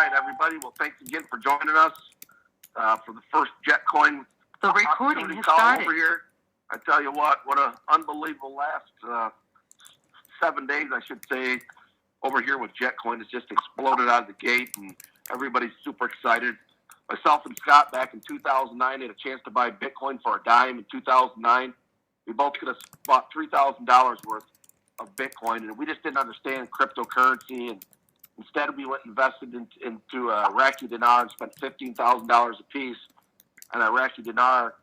right, everybody. Well, thanks again for joining us for the first Jetcoin. The recording has started. Over here. I tell you what an unbelievable last 7 days, I should say, over here with Jetcoin. It's just exploded out of the gate, and everybody's super excited. Myself and Scott back in 2009 had a chance to buy Bitcoin for a dime in 2009. We both could have bought $3,000 worth of Bitcoin, and we just didn't understand cryptocurrency. And instead, we went and invested into Iraqi dinar and spent $15,000 a piece on Iraqi dinar.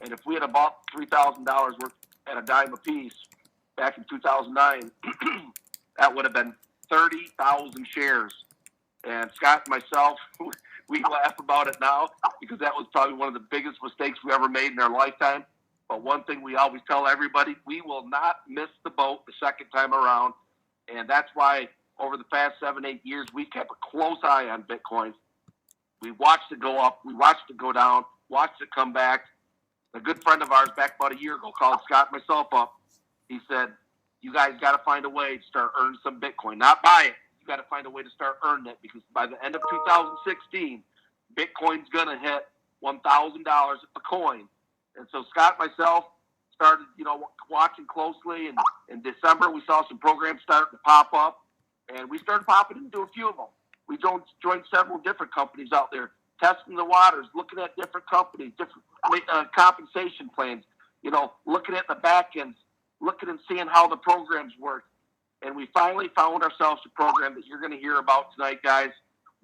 And if we had bought $3,000 worth at a dime a piece back in 2009, that would have been 30,000 shares. And Scott and myself, we laugh about it now because that was probably one of the biggest mistakes we ever made in our lifetime. But one thing we always tell everybody, we will not miss the boat the second time around. And that's why over the past 7-8 years, we kept a close eye on Bitcoin. We watched it go up. We watched it go down, watched it come back. A good friend of ours back about a year ago called Scott and myself up. He said, you guys got to find a way to start earning some Bitcoin. Not buy it. You got to find a way to start earning it because by the end of 2016, Bitcoin's going to hit $1,000 a coin. And so Scott and myself started, watching closely. And in December, we saw some programs starting to pop up. And we started popping into a few of them. We joined several different companies out there, testing the waters, looking at different companies, different compensation plans, looking at the back ends, looking and seeing how the programs work. And we finally found ourselves a program that you're going to hear about tonight, guys.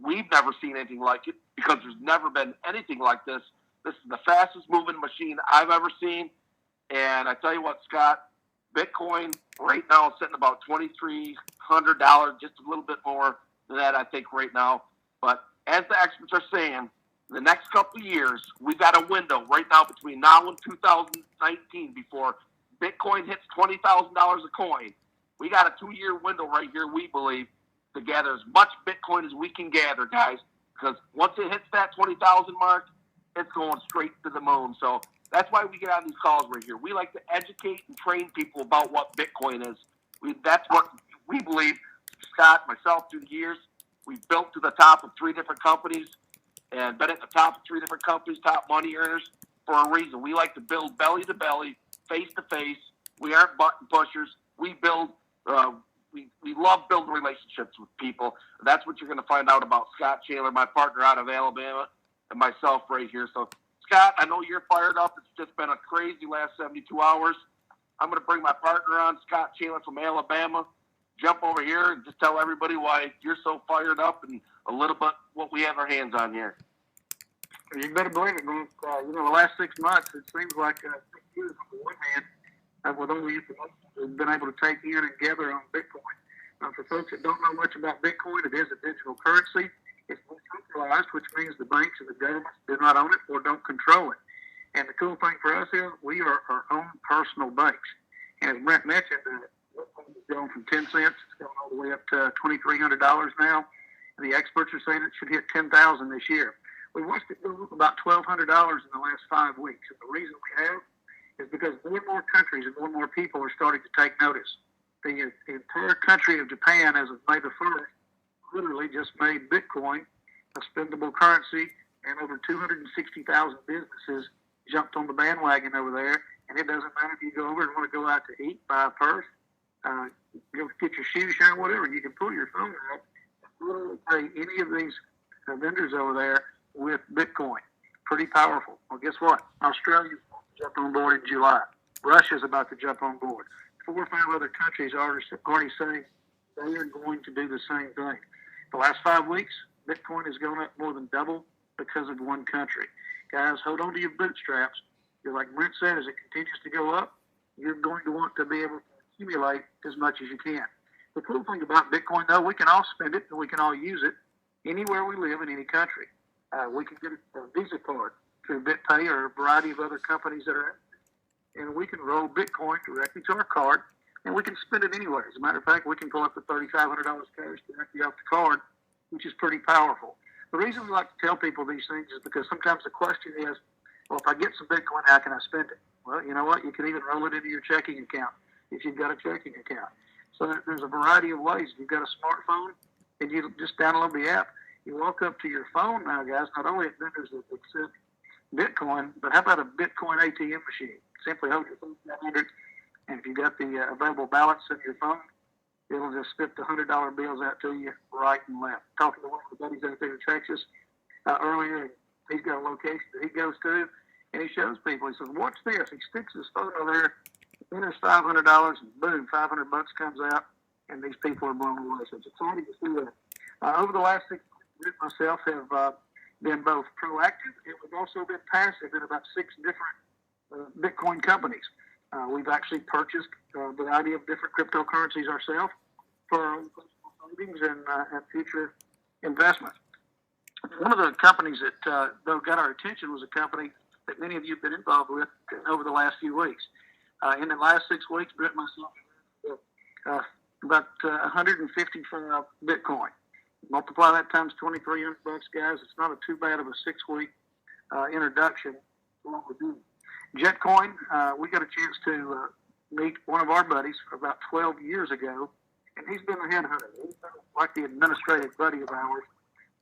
We've never seen anything like it because there's never been anything like this. This is the fastest moving machine I've ever seen. And I tell you what, Scott, Bitcoin right now is sitting about $2,300, just a little bit more than that, I think, right now. But as the experts are saying, the next couple of years, we've got a window right now between now and 2019 before Bitcoin hits $20,000 a coin. We got a 2-year window right here, we believe, to gather as much Bitcoin as we can gather, guys, because once it hits that 20,000 mark, it's going straight to the moon. So that's why we get on these calls right here. We like to educate and train people about what Bitcoin is. That's what we believe, Scott, myself, through the years. We've built to the top of 3 different companies and been at the top of 3 different companies, top money earners, for a reason. We like to build belly to belly, face to face. We aren't button pushers. We build. We love building relationships with people. That's what you're going to find out about Scott Chandler, my partner out of Alabama, and myself right here. So, Scott, I know you're fired up. It's just been a crazy last 72 hours. I'm going to bring my partner on, Scott Chandler from Alabama. Jump over here and just tell everybody why you're so fired up and a little bit what we have our hands on here. You better believe it, man. The last 6 months, it seems like 6 years on the one hand, with all the information we've been able to take in and gather on Bitcoin. For folks that don't know much about Bitcoin, it is a digital currency. It's decentralized, which means the banks and the governments do not own it or don't control it. And the cool thing for us is we are our own personal banks. And as Brent mentioned, it's gone from 10 cents, it's gone all the way up to $2,300 now. And the experts are saying it should hit $10,000 this year. We watched it go up about $1,200 in the last 5 weeks. And the reason we have is because more and more countries and more people are starting to take notice. The entire country of Japan, as of May the 1st, literally just made Bitcoin a spendable currency, and over 260,000 businesses jumped on the bandwagon over there. And it doesn't matter if you go over and want to go out to eat, buy a purse, go get your shoes shine, whatever. You can pull your phone out and literally pay any of these vendors over there with Bitcoin. Pretty powerful. Well, guess what? Australia's jumped on board in July. Russia's about to jump on board. 4 or 5 other countries are already saying they are going to do the same thing. The last 5 weeks, Bitcoin has gone up more than double because of one country. Guys, hold on to your bootstraps. Because like Brent said, as it continues to go up, you're going to want to be able to accumulate as much as you can. The cool thing about Bitcoin, though, we can all spend it and we can all use it anywhere we live in any country. We can get a Visa card through BitPay or a variety of other companies that are, and we can roll Bitcoin directly to our card, and we can spend it anywhere. As a matter of fact, we can pull up to $3,500 cash directly off the card, which is pretty powerful. The reason we like to tell people these things is because sometimes the question is, well, if I get some Bitcoin, how can I spend it? Well, you know what? You can even roll it into your checking account if you've got a checking account. So there's a variety of ways. If you've got a smartphone and you just download the app, You walk up to your phone now, guys. Not only at vendors that accept Bitcoin, but how about a Bitcoin ATM machine? Simply hold your phone down, and if you got the available balance in your phone, it'll just spit the $100 bills out to you right and left. Talking to one of the buddies out there in Texas earlier, he's got a location that he goes to, and he shows people. He says, "Watch this." He sticks his photo there, enters $500, and boom, $500 comes out, and these people are blown away. So it's exciting to see that. Over the last 6 years, myself have been both proactive and we've also been passive in about 6 different Bitcoin companies. We've actually purchased a variety of different cryptocurrencies ourselves for our own personal savings and future investments. One of the companies that though got our attention was a company that many of you have been involved with over the last few weeks. In the last 6 weeks, Brett and myself about 155 Bitcoin. Multiply that times $2,300, guys. It's not too bad of a 6-week introduction to what we're doing. Jetcoin, we got a chance to meet one of our buddies about 12 years ago, and he's been a headhunter. He's been like the administrative buddy of ours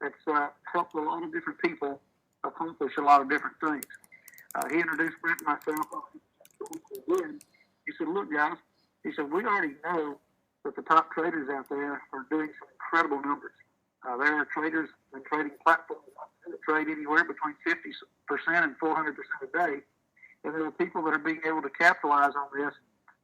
that's helped a lot of different people accomplish a lot of different things. He introduced Brent and myself. He said, "Look, guys," he said, "we already know that the top traders out there are doing some incredible numbers. There are traders and trading platforms that trade anywhere between 50% and 400% a day. And there are people that are being able to capitalize on this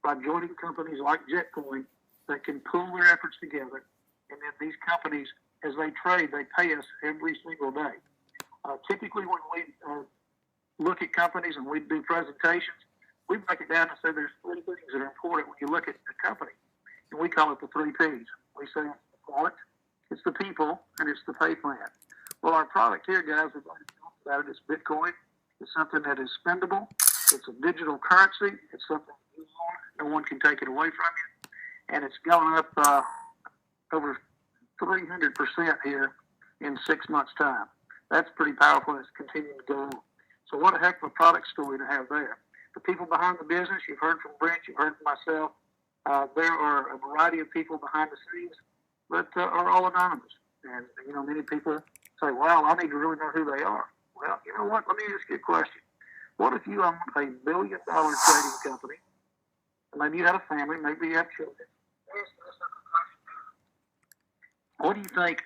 by joining companies like Jetcoin that can pool their efforts together. And then these companies, as they trade, they pay us every single day." Typically, when we look at companies and we do presentations, we break it down and say there's 3 things that are important when you look at a company. And we call it the 3 Ps. We say it's the product, it's the people, and it's the pay plan. Well, our product here, guys, we've already talked about it. It's Bitcoin. It's something that is spendable. It's a digital currency. It's something you own. No one can take it away from you. And it's going up over 300% here in 6 months' time. That's pretty powerful, and it's continuing to go on. So what a heck of a product story to have there. The people behind the business, you've heard from Brent, you've heard from myself. There are a variety of people behind the scenes that are all anonymous. And, many people say, "Wow, I need to really know who they are." Well, you know what? Let me ask you a question. What if you own a $1 billion trading company? Maybe you had a family, maybe you have children. What do you think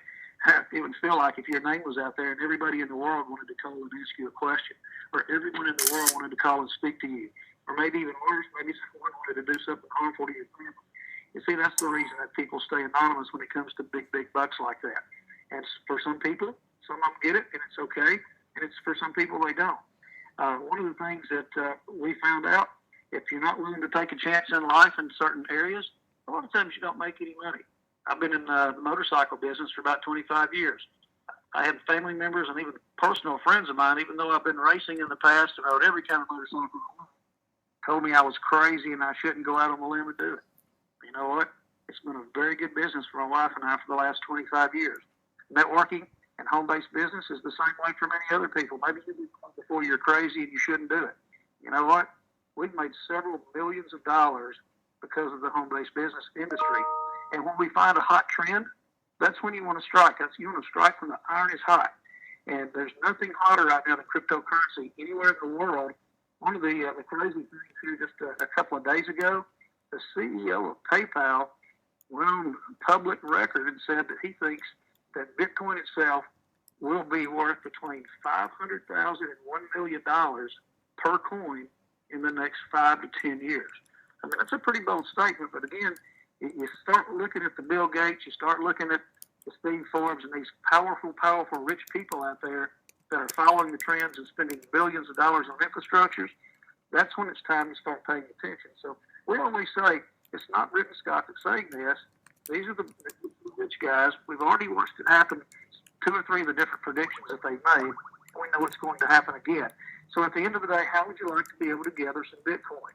it would feel like if your name was out there and everybody in the world wanted to call and ask you a question, or everyone in the world wanted to call and speak to you, or maybe even worse, maybe someone wanted to do something harmful to your family? You see, that's the reason that people stay anonymous when it comes to big bucks like that. And for some people, some of them get it, and it's okay, and it's for some people they don't. One of the things that we found out, if you're not willing to take a chance in life in certain areas, a lot of times you don't make any money. I've been in the motorcycle business for about 25 years. I have family members and even personal friends of mine, even though I've been racing in the past and rode every kind of motorcycle, told me I was crazy and I shouldn't go out on the limb and do it. You know what? It's been a very good business for my wife and I for the last 25 years. Networking and home-based business is the same way for many other people. Maybe you do it before you're crazy and you shouldn't do it. You know what? We've made several millions of dollars because of the home-based business industry. And when we find a hot trend, that's when you want to strike. You want to strike when the iron is hot. And there's nothing hotter right now than cryptocurrency anywhere in the world. One of the crazy things here just a couple of days ago, the CEO of PayPal went on public record and said that he thinks that Bitcoin itself will be worth between $500,000 and $1 million per coin in the next 5 to 10 years. I mean, that's a pretty bold statement, but again, you start looking at the Bill Gates, you start looking at the Steve Forbes and these powerful rich people out there that are following the trends and spending billions of dollars on infrastructures, that's when it's time to start paying attention. So we always say, it's not Rick and Scott that's saying this. These are the rich guys. We've already watched it happen, 2 or 3 of the different predictions that they've made, and we know it's going to happen again. So at the end of the day, how would you like to be able to gather some Bitcoin?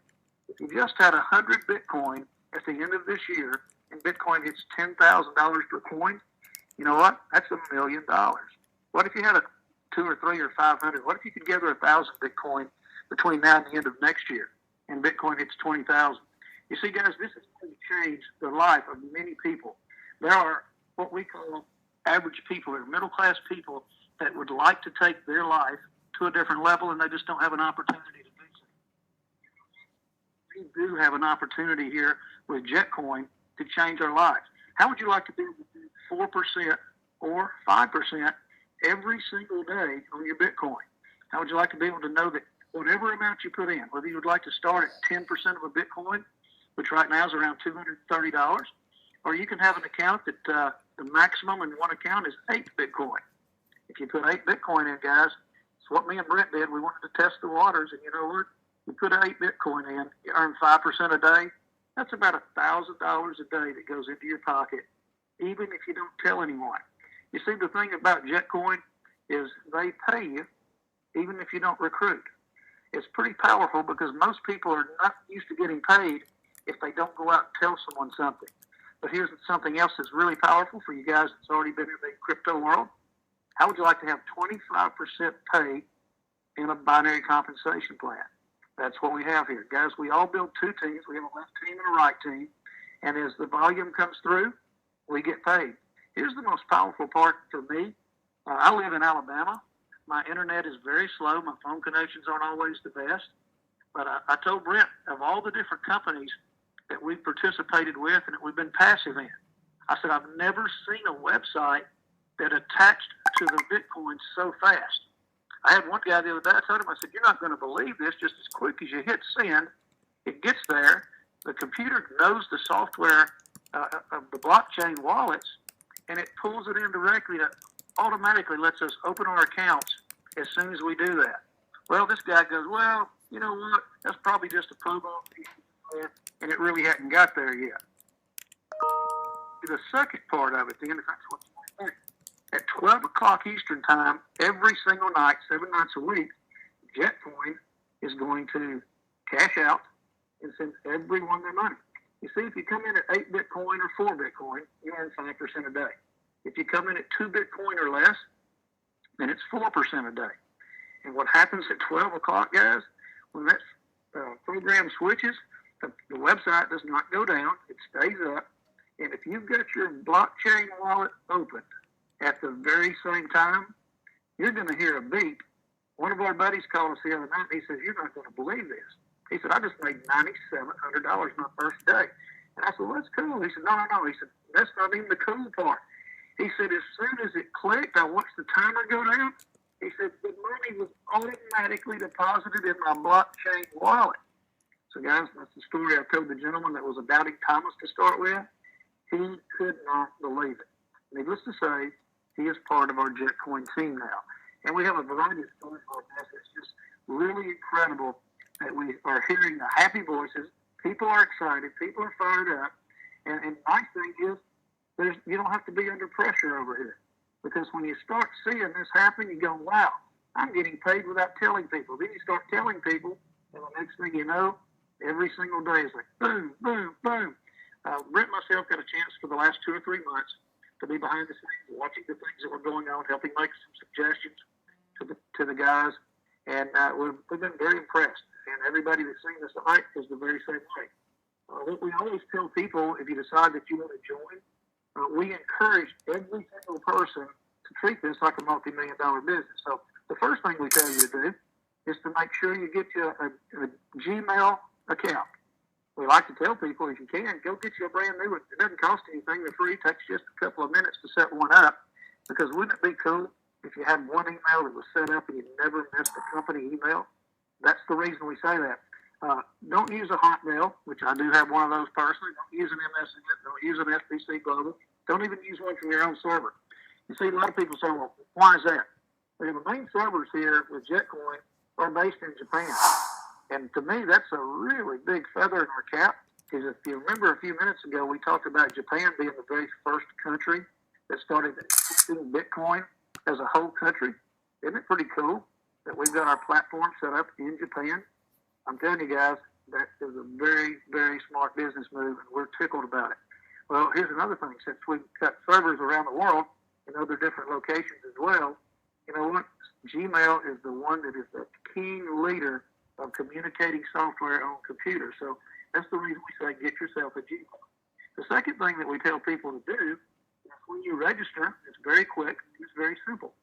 If you just had 100 Bitcoin at the end of this year, and Bitcoin hits $10,000 per coin, you know what? That's $1 million. What if you had a 2 or 3 or 500? What if you could gather 1,000 Bitcoin between now and the end of next year, and Bitcoin hits 20,000? You see, guys, this is going to change the life of many people. There are what we call average people or middle-class people that would like to take their life to a different level, and they just don't have an opportunity to do so. We do have an opportunity here with Jetcoin to change our lives. How would you like to be able to do 4% or 5% every single day on your Bitcoin? How would you like to be able to know that whatever amount you put in, whether you would like to start at 10% of a Bitcoin, which right now is around $230, or you can have an account that the maximum in one account is 8 Bitcoin. If you put 8 Bitcoin in, guys, it's what me and Brent did. We wanted to test the waters, and you know what? You put 8 Bitcoin in, you earn 5% a day. That's about $1,000 a day that goes into your pocket, even if you don't tell anyone. You see, the thing about Jetcoin is they pay you even if you don't recruit. It's pretty powerful because most people are not used to getting paid if they don't go out and tell someone something. But here's something else that's really powerful for you guys that's already been in the crypto world. How would you like to have 25% pay in a binary compensation plan? That's what we have here. Guys, we all build 2 teams. We have a left team and a right team. And as the volume comes through, we get paid. Here's the most powerful part for me. I live in Alabama. My internet is very slow. My phone connections aren't always the best. But I told Brent, of all the different companies that we've participated with and that we've been passive in, I said, I've never seen a website that attached to the Bitcoin so fast. I had one guy the other day, I told him, I said, you're not going to believe this. Just as quick as you hit send, it gets there. The computer knows the software of the blockchain wallets, and it pulls it in directly to automatically lets us open our accounts as soon as we do that. Well, this guy goes, well, you know what? That's probably just a promo, and it really hadn't got there yet. The second part of it, then, if that's what you want to think, at 12 o'clock Eastern time, every single night, 7 nights a week, Jetcoin is going to cash out and send everyone their money. You see, if you come in at 8 Bitcoin or 4 Bitcoin, you earn 5% a day. If you come in at 2 Bitcoin or less, then it's 4% a day. And what happens at 12 o'clock, guys, when that program switches, the website does not go down. It stays up. And if you've got your blockchain wallet open at the very same time, you're going to hear a beep. One of our buddies called us the other night, and he says, you're not going to believe this. He said, I just made $9,700 my first day. And I said, well, that's cool. He said, no. He said, that's not even the cool part. He said, as soon as it clicked, I watched the timer go down. He said, the money was automatically deposited in my blockchain wallet. So, guys, that's the story I told the gentleman that was a doubting Thomas to start with. He could not believe it. Needless to say, he is part of our Jetcoin team now. And we have a variety of stories like this. It's just really incredible that we are hearing the happy voices. People are excited. People are fired up. And the nice thing is, you don't have to be under pressure over here. Because when you start seeing this happen, you go, wow, I'm getting paid without telling people. Then you start telling people, and the next thing you know, every single day is like boom, boom, boom. Brent and myself got a chance for the last 2 or 3 months to be behind the scenes, watching the things that were going on, helping make some suggestions to the guys. And we've been very impressed. And everybody that's seen this tonight is the very same way. What we always tell people, if you decide that you want to join, we encourage every single person to treat this like a multi-million-dollar business. So the first thing we tell you to do is to make sure you get you a Gmail account. We like to tell people, if you can, go get you a brand new one. It doesn't cost anything. They're free. It takes just a couple of minutes to set one up. Because wouldn't it be cool if you had one email that was set up and you never missed a company email? That's the reason we say that. Don't use a Hotmail, which I do have one of those personally. Don't use an MSN. Don't use an FBC Global. Don't even use one from your own server. You see, a lot of people say, well, why is that? Well, the main servers here with Jetcoin are based in Japan. And to me, that's a really big feather in our cap. Because if you remember a few minutes ago, we talked about Japan being the very first country that started accepting Bitcoin as a whole country. Isn't it pretty cool that we've got our platform set up in Japan? I'm telling you guys, that is a very, very smart business move, and we're tickled about it. Well, here's another thing. Since we've got servers around the world in other different locations as well, you know what? Gmail is the one that is the key leader of communicating software on computers. So that's the reason we say get yourself a Gmail. The second thing that we tell people to do is when you register, it's very quick. It's very simple.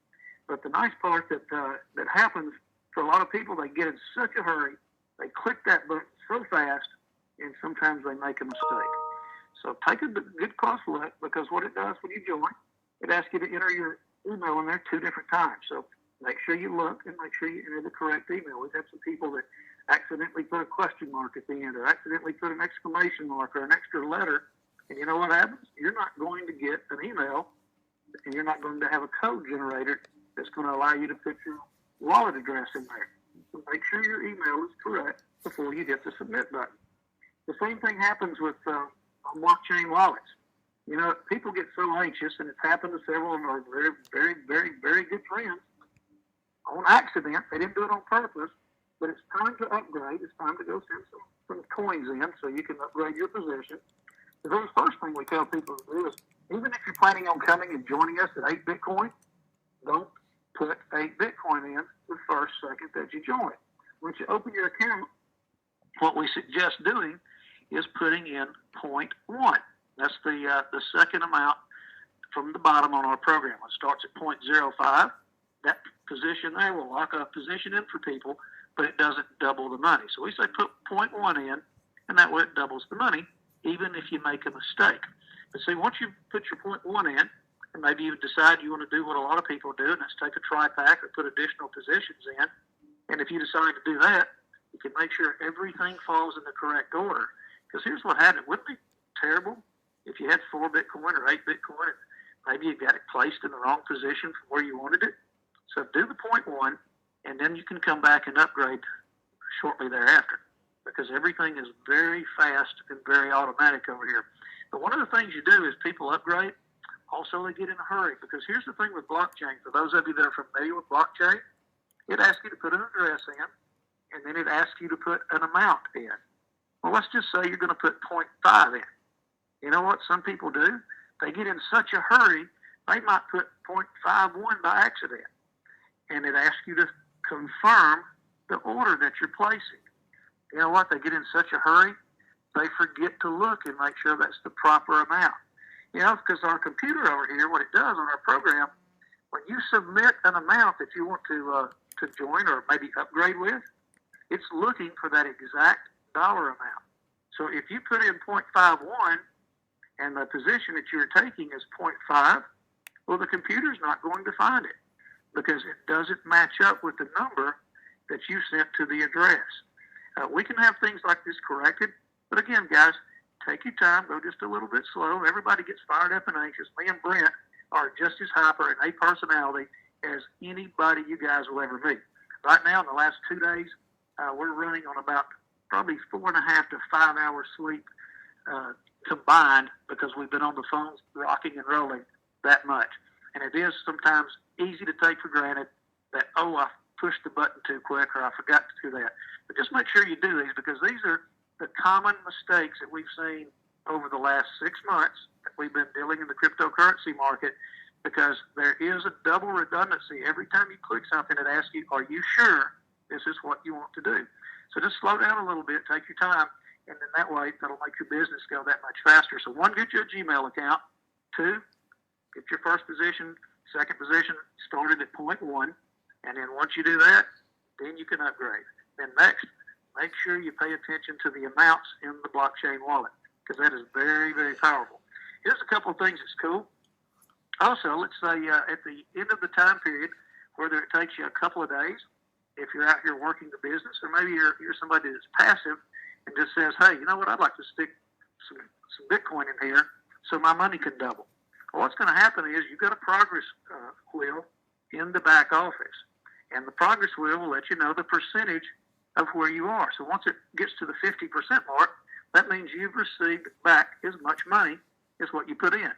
But the nice part that happens for a lot of people, they get in such a hurry, they click that button so fast, and sometimes they make a mistake. So take a good close look, because what it does when you join, it asks you to enter your email in there 2 different times. So make sure you look and make sure you enter the correct email. We've had some people that accidentally put a question mark at the end, or accidentally put an exclamation mark or an extra letter. And you know what happens? You're not going to get an email, and you're not going to have a code generated that's going to allow you to put your wallet address in there. So make sure your email is correct before you hit the submit button. The same thing happens with on blockchain wallets. You know, people get so anxious, and it's happened to several of our very, very, very, very good friends on accident. They didn't do it on purpose, but it's time to upgrade. It's time to go send some coins in so you can upgrade your position. The very first thing we tell people to do is, even if you're planning on coming and joining us at 8 Bitcoin, don't put 8 Bitcoin in the first second that you join. Once you open your account, what we suggest doing is putting in 0.1. That's the second amount from the bottom on our program. It starts at 0.05. That position there will lock a position in for people, but it doesn't double the money. So we say put 0.1 in, and that way it doubles the money, even if you make a mistake. But see, once you put your 0.1 in, and maybe you decide you want to do what a lot of people do, and that's take a tri-pack or put additional positions in, and if you decide to do that, you can make sure everything falls in the correct order. Because here's what happened. It wouldn't be terrible if you had 4 Bitcoin or 8 Bitcoin, and maybe you got it placed in the wrong position from where you wanted it. So do the 0.1, and then you can come back and upgrade shortly thereafter, because everything is very fast and very automatic over here. But one of the things you do is people upgrade. Also, they get in a hurry, because here's the thing with blockchain. For those of you that are familiar with blockchain, it asks you to put an address in, and then it asks you to put an amount in. Well, let's just say you're going to put 0.5 in. You know what some people do? They get in such a hurry, they might put 0.51 by accident. And it asks you to confirm the order that you're placing. You know what? They get in such a hurry, they forget to look and make sure that's the proper amount. You know, because our computer over here, what it does on our program, when you submit an amount that you want to join or maybe upgrade with, it's looking for that exact dollar amount. So if you put in 0.51 and the position that you're taking is 0.5, well, the computer's not going to find it, because it doesn't match up with the number that you sent to the address. We can have things like this corrected, but again, guys, take your time, go just a little bit slow. Everybody gets fired up and anxious. Me and Brent are just as hyper and a personality as anybody you guys will ever meet. Right now, in the last 2 days, we're running on about probably 4.5 to 5 hours sleep combined, because we've been on the phones rocking and rolling that much. And it is sometimes easy to take for granted that, oh, I pushed the button too quick, or I forgot to do that. But just make sure you do these, because these are the common mistakes that we've seen over the last 6 months that we've been dealing in the cryptocurrency market, because there is a double redundancy. Every time you click something, it asks you, are you sure this is what you want to do? So just slow down a little bit, take your time, and then that way that'll make your business go that much faster. So 1, get you a Gmail account. 2, get your first position, second position started at 0.1, and then once you do that, then you can upgrade. Then next, make sure you pay attention to the amounts in the blockchain wallet, because that is very, very powerful. Here's a couple of things that's cool. Also, let's say at the end of the time period, whether it takes you a couple of days, if you're out here working the business, or maybe you're somebody that's passive and just says, hey, you know what, I'd like to stick some Bitcoin in here so my money can double. Well, what's going to happen is you've got a progress wheel in the back office, and the progress wheel will let you know the percentage of where you are. So once it gets to the 50% mark, that means you've received back as much money as what you put in.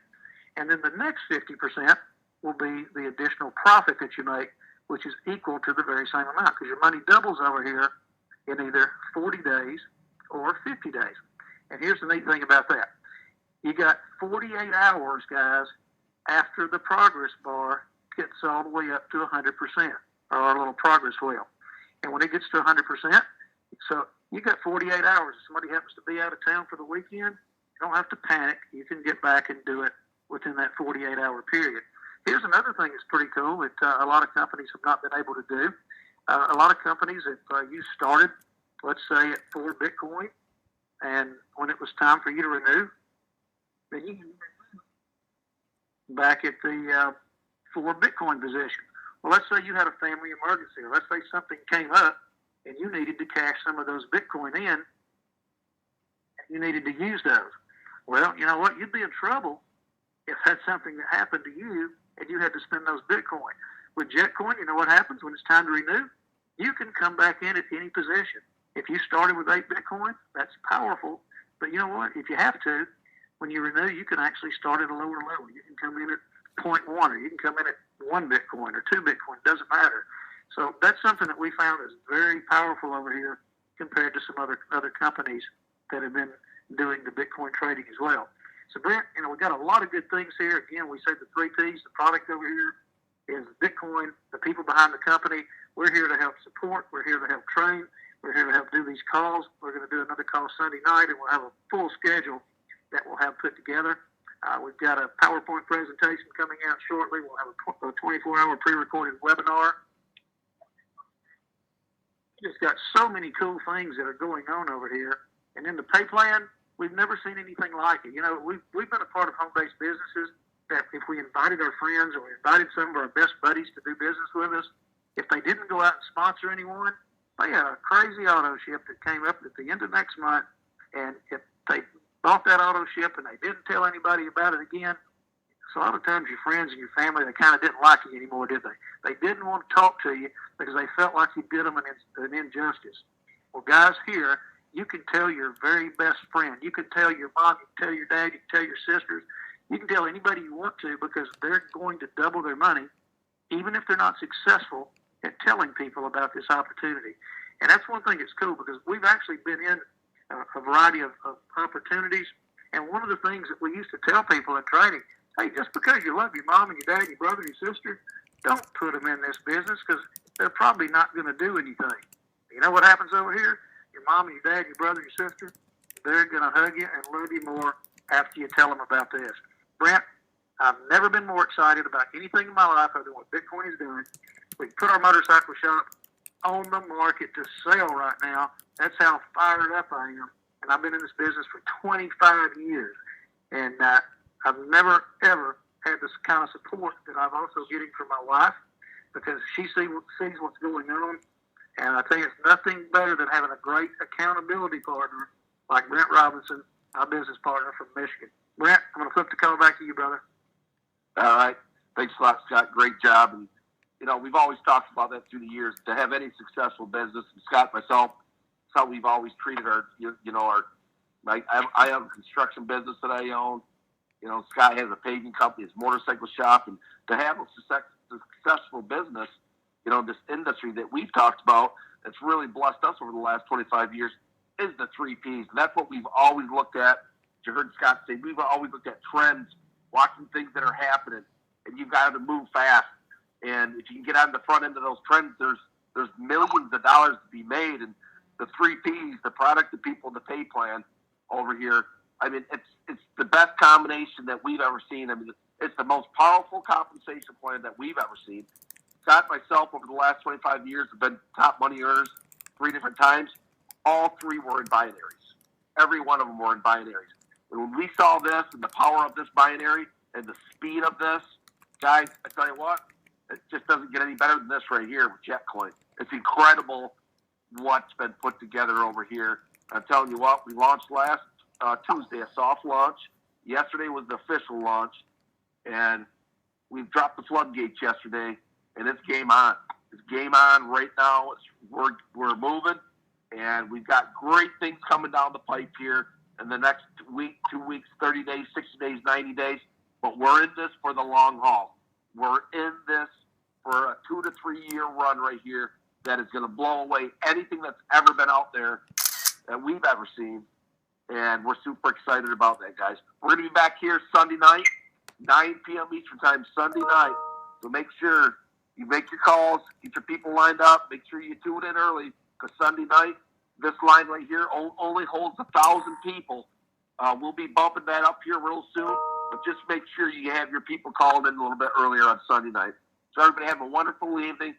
And then the next 50% will be the additional profit that you make, which is equal to the very same amount, because your money doubles over here in either 40 days or 50 days. And here's the neat thing about that. You got 48 hours, guys, after the progress bar gets all the way up to 100%, or our little progress wheel. And when it gets to 100%, so you got 48 hours. If somebody happens to be out of town for the weekend, you don't have to panic. You can get back and do it within that 48-hour period. Here's another thing that's pretty cool that a lot of companies have not been able to do. A lot of companies, if you started, let's say, at 4 Bitcoin, and when it was time for you to renew, then you can back at the 4 Bitcoin position. Well, let's say you had a family emergency, or let's say something came up and you needed to cash some of those Bitcoin in, and you needed to use those. Well, you know what? You'd be in trouble if that's something that happened to you and you had to spend those Bitcoin. With Jetcoin, you know what happens when it's time to renew? You can come back in at any position. If you started with 8 Bitcoin, that's powerful. But you know what? If you have to, when you renew, you can actually start at a lower level. You can come in at 0.1, or you can come in at 1 Bitcoin or 2 Bitcoin. It doesn't matter. So that's something that we found is very powerful over here compared to some other companies that have been doing the Bitcoin trading as well. So, Brent, you know, we got a lot of good things here. Again, we say the 3 Ps. The product over here is Bitcoin, the people behind the company. We're here to help support. We're here to help train. We're here to help do these calls. We're going to do another call Sunday night, and we'll have a full schedule that we'll have put together. We've got a PowerPoint presentation coming out shortly. We'll have a 24-hour pre-recorded webinar. Just got so many cool things that are going on over here. And then the pay plan, we've never seen anything like it. You know, we've been a part of home-based businesses that if we invited our friends or we invited some of our best buddies to do business with us, if they didn't go out and sponsor anyone, they had a crazy auto ship that came up at the end of next month, and if they bought that auto ship and they didn't tell anybody about it again, so a lot of times your friends and your family, they kind of didn't like you anymore, did they? They didn't want to talk to you because they felt like you did them an injustice. Well, guys, here, you can tell your very best friend. You can tell your mom, you can tell your dad, you can tell your sisters. You can tell anybody you want to because they're going to double their money, even if they're not successful at telling people about this opportunity. And that's one thing that's cool because we've actually been in a variety of opportunities. And one of the things that we used to tell people in training, hey, just because you love your mom and your dad, your brother and your sister, don't put them in this business because they're probably not going to do anything. You know what happens over here? Your mom and your dad, your brother, your sister, they're going to hug you and love you more after you tell them about this. Brent, I've never been more excited about anything in my life other than what Bitcoin is doing. We put our motorcycle shop on the market to sell right now. That's how fired up I am. And I've been in this business for 25 years. And I've never, ever had this kind of support that I'm also getting from my wife because she sees what's going on. And I think it's nothing better than having a great accountability partner like Brent Robinson, our business partner from Michigan. Brent, I'm going to flip the call back to you, brother. All right. Thanks a lot, Scott. Great job. And, you know, we've always talked about that through the years. To have any successful business, and Scott, myself, that's how we've always treated our, I have a construction business that I own. You know, Scott has a paving company, his motorcycle shop. And to have a successful business, you know, this industry that we've talked about that's really blessed us over the last 25 years is the 3 Ps. And that's what we've always looked at. You heard Scott say, we've always looked at trends, watching things that are happening, and you've got to move fast. And if you can get on the front end of those trends, there's millions of dollars to be made. And the 3 Ps, the product, the people, the pay plan over here, I mean, it's the best combination that we've ever seen. I mean, it's the most powerful compensation plan that we've ever seen. Scott and myself, over the last 25 years, have been top money earners 3 different times. All 3 were in binaries. Every one of them were in binaries. And when we saw this and the power of this binary and the speed of this, guys, I tell you what, it just doesn't get any better than this right here with Jetcoin. It's incredible what's been put together over here. I'm telling you what, we launched last Tuesday, a soft launch. Yesterday was the official launch. And we've dropped the floodgates yesterday, and it's game on. It's game on right now. We're moving, and we've got great things coming down the pipe here in the next week, 2 weeks, 30 days, 60 days, 90 days. But we're in this for the long haul. We're in this for a 2 to 3 year run right here that is going to blow away anything that's ever been out there that we've ever seen. And we're super excited about that, guys. We're going to be back here Sunday night, 9 p.m. Eastern Time, Sunday night. So make sure you make your calls, get your people lined up. Make sure you tune in early because Sunday night, this line right here only holds 1,000 people. We'll be bumping that up here real soon. but just make sure you have your people calling in a little bit earlier on Sunday night. So everybody have a wonderful evening.